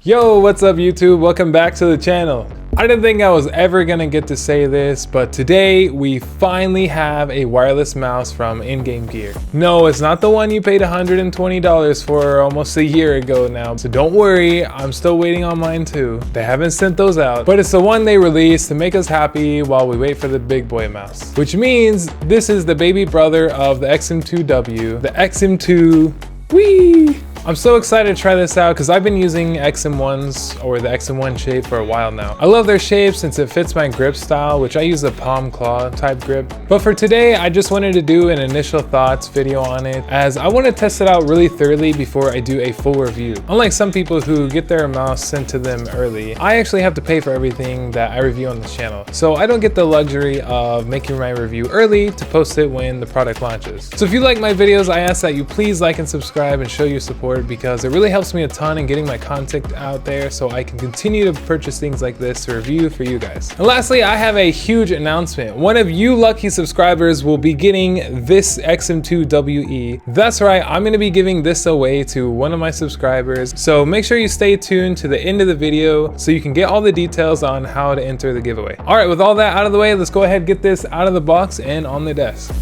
Yo, what's up YouTube? Welcome back to the channel. I didn't think I was ever gonna get to say this, but today we finally have a wireless mouse from In-Game Gear. No, it's not the one you paid $120 for almost a year ago now, so don't worry, I'm still waiting on mine too. They haven't sent those out, but it's the one they released to make us happy while we wait for the big boy mouse. Which means this is the baby brother of the XM2we, the XM2we. I'm so excited to try this out because I've been using XM1s or the XM1 shape for a while now. I love their shape since it fits my grip style, which I use a palm claw type grip. But for today, I just wanted to do an initial thoughts video on it as I want to test it out really thoroughly before I do a full review. Unlike some people who get their mouse sent to them early, I actually have to pay for everything that I review on this channel. So I don't get the luxury of making my review early to post it when the product launches. So if you like my videos, I ask that you please like and subscribe and show your support, because it really helps me a ton in getting my content out there so I can continue to purchase things like this to review for you guys. And lastly, I have a huge announcement. One of you lucky subscribers will be getting this XM2we. That's right, I'm going to be giving this away to one of my subscribers. So make sure you stay tuned to the end of the video so you can get all the details on how to enter the giveaway. All right, with all that out of the way, let's go ahead and get this out of the box and on the desk.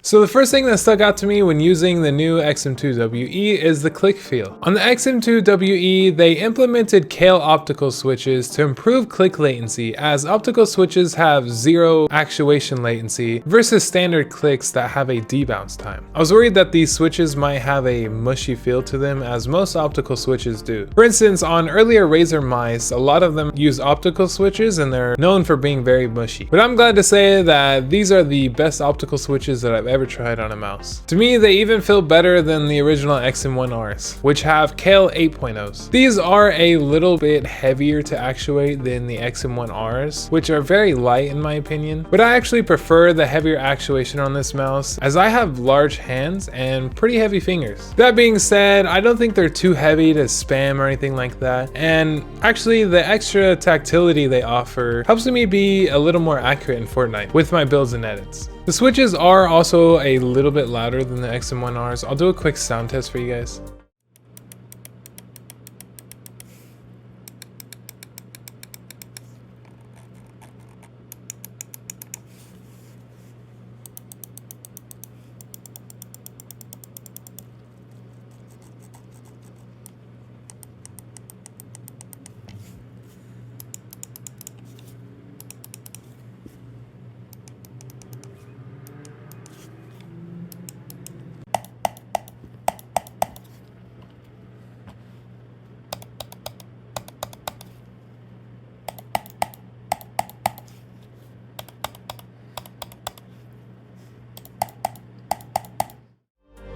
So the first thing that stuck out to me when using the new XM2we is the click feel. On the XM2we, they implemented Kale optical switches to improve click latency, as optical switches have zero actuation latency versus standard clicks that have a debounce time. I was worried that these switches might have a mushy feel to them, as most optical switches do. For instance, on earlier Razer mice, a lot of them use optical switches and they're known for being very mushy. But I'm glad to say that these are the best optical switches that I've ever tried on a mouse. To me, they even feel better than the original XM1Rs, which have Kale 8.0s. These are a little bit heavier to actuate than the XM1Rs, which are very light in my opinion, but I actually prefer the heavier actuation on this mouse as I have large hands and pretty heavy fingers. That being said, I don't think they're too heavy to spam or anything like that, and actually the extra tactility they offer helps me be a little more accurate in Fortnite with my builds and edits. The switches are also a little bit louder than the XM1Rs. I'll do a quick sound test for you guys.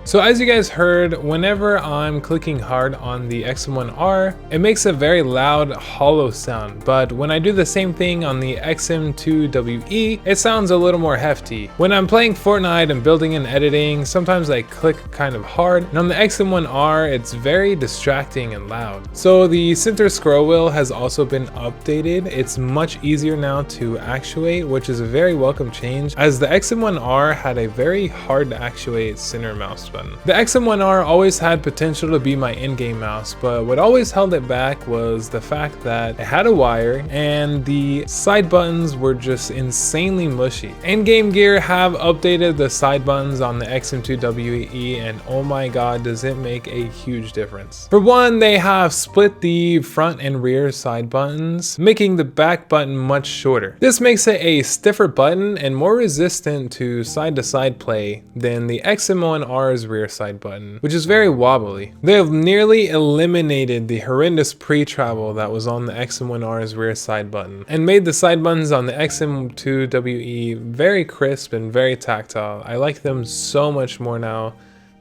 So as you guys heard, whenever I'm clicking hard on the XM1R, it makes a very loud hollow sound, but when I do the same thing on the XM2we, it sounds a little more hefty. When I'm playing Fortnite and building and editing, sometimes I click kind of hard, and on the XM1R, it's very distracting and loud. So the center scroll wheel has also been updated. It's much easier now to actuate, which is a very welcome change, as the XM1R had a very hard to actuate center mouse button. button. The XM1R always had potential to be my in-game mouse, but what always held it back was the fact that it had a wire and the side buttons were just insanely mushy. In-game gear have updated the side buttons on the XM2we, and oh my god, does it make a huge difference. For one, they have split the front and rear side buttons, making the back button much shorter. This makes it a stiffer button and more resistant to side-to-side play than the XM1R's rear side button, which is very wobbly. They have nearly eliminated the horrendous pre-travel that was on the XM1R's rear side button and made the side buttons on the XM2we very crisp and very tactile. I like them so much more now.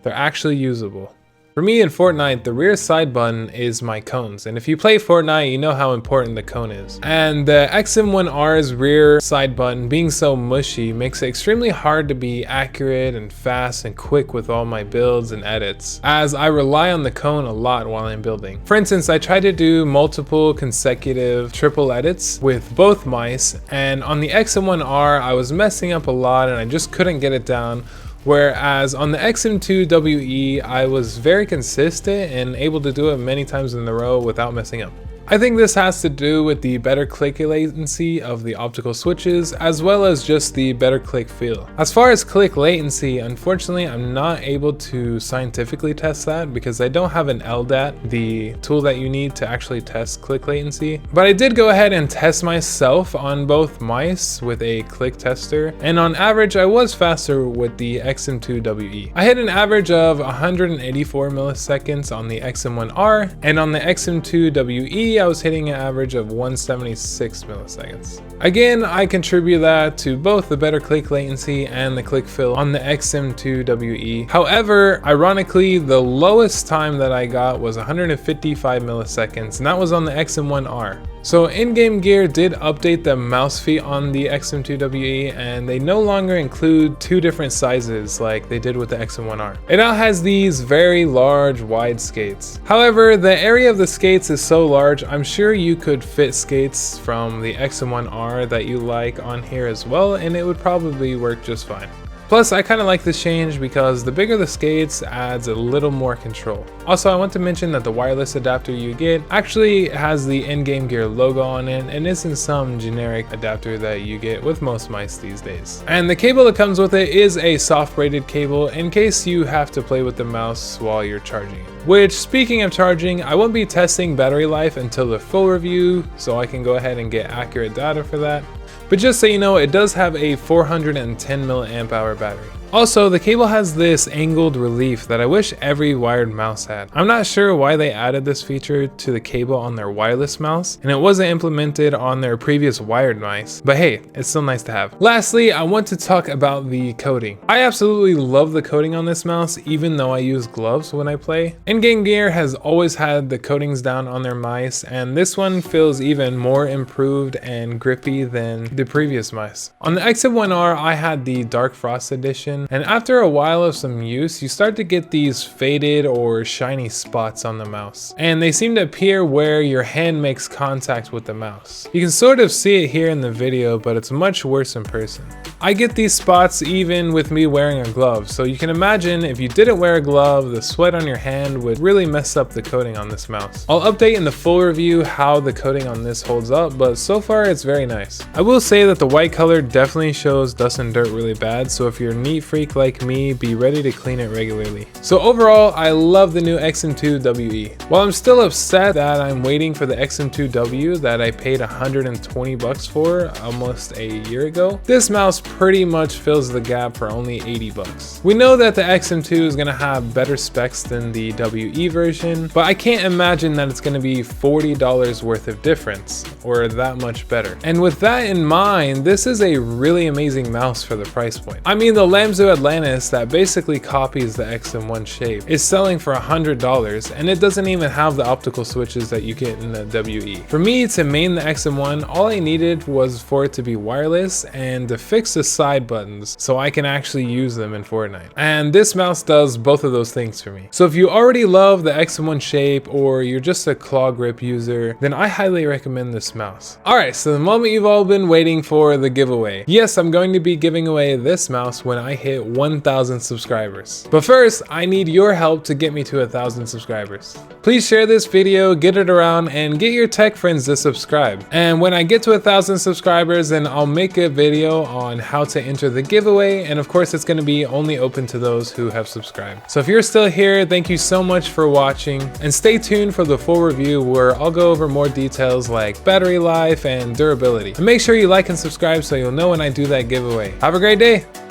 They're actually usable. For me in Fortnite, the rear side button is my cones, and if you play Fortnite, you know how important the cone is. And the XM1R's rear side button being so mushy makes it extremely hard to be accurate and fast and quick with all my builds and edits, as I rely on the cone a lot while I'm building. For instance, I tried to do multiple consecutive triple edits with both mice, and on the XM1R, I was messing up a lot and I just couldn't get it down. Whereas on the XM2we, I was very consistent and able to do it many times in a row without messing up. I think this has to do with the better click latency of the optical switches, as well as just the better click feel. As far as click latency, unfortunately, I'm not able to scientifically test that because I don't have an LDAT, the tool that you need to actually test click latency. But I did go ahead and test myself on both mice with a click tester, and on average, I was faster with the XM2we. I hit an average of 184 milliseconds on the XM1R, and on the XM2we, I was hitting an average of 176 milliseconds. Again, I contribute that to both the better click latency and the click fill on the XM2we. However, ironically, the lowest time that I got was 155 milliseconds, and that was on the XM1R. So in-game gear did update the mouse feet on the XM2we, and they no longer include two different sizes like they did with the XM1R. It now has these very large wide skates. However, the area of the skates is so large, I'm sure you could fit skates from the XM1R that you like on here as well, and it would probably work just fine. Plus, I kind of like this change because the bigger the skates adds a little more control. Also, I want to mention that the wireless adapter you get actually has the in-game gear logo on it and isn't some generic adapter that you get with most mice these days. And the cable that comes with it is a soft braided cable in case you have to play with the mouse while you're charging it. Which, speaking of charging, I won't be testing battery life until the full review, so I can go ahead and get accurate data for that. But just so you know, it does have a 410 milliamp hour battery. Also, the cable has this angled relief that I wish every wired mouse had. I'm not sure why they added this feature to the cable on their wireless mouse, and it wasn't implemented on their previous wired mice, but hey, it's still nice to have. Lastly, I want to talk about the coating. I absolutely love the coating on this mouse, even though I use gloves when I play. In-game gear has always had the coatings down on their mice, and this one feels even more improved and grippy than the previous mice. On the XM1R, I had the Dark Frost edition, and after a while of some use, you start to get these faded or shiny spots on the mouse, and they seem to appear where your hand makes contact with the mouse. You can sort of see it here in the video, but it's much worse in person. I get these spots even with me wearing a glove, so you can imagine if you didn't wear a glove, the sweat on your hand would really mess up the coating on this mouse. I'll update in the full review how the coating on this holds up, but so far it's very nice. I will say that the white color definitely shows dust and dirt really bad, so if you're a neat freak like me, be ready to clean it regularly. So overall, I love the new XM2we. While I'm still upset that I'm waiting for the XM2w that I paid 120 bucks for almost a year ago, this mouse pretty much fills the gap for only 80 bucks. We know that the XM2 is going to have better specs than the WE version, but I can't imagine that it's going to be $40 worth of difference, or that much better. And with that in mind, this is a really amazing mouse for the price point. I mean, the Lamzo Atlantis that basically copies the XM1 shape is selling for $100, and it doesn't even have the optical switches that you get in the WE. For me to main the XM1, all I needed was for it to be wireless and to fix the the side buttons so I can actually use them in Fortnite. And this mouse does both of those things for me. So if you already love the XM1 shape or you're just a claw grip user, then I highly recommend this mouse. Alright, so the moment you've all been waiting for, the giveaway. Yes, I'm going to be giving away this mouse when I hit 1,000 subscribers. But first, I need your help to get me to 1,000 subscribers. Please share this video, get it around, and get your tech friends to subscribe. And when I get to 1,000 subscribers, then I'll make a video on how to enter the giveaway, and of course it's going to be only open to those who have subscribed. So if you're still here, thank you so much for watching, and stay tuned for the full review where I'll go over more details like battery life and durability. And make sure you like and subscribe so you'll know when I do that giveaway. Have a great day!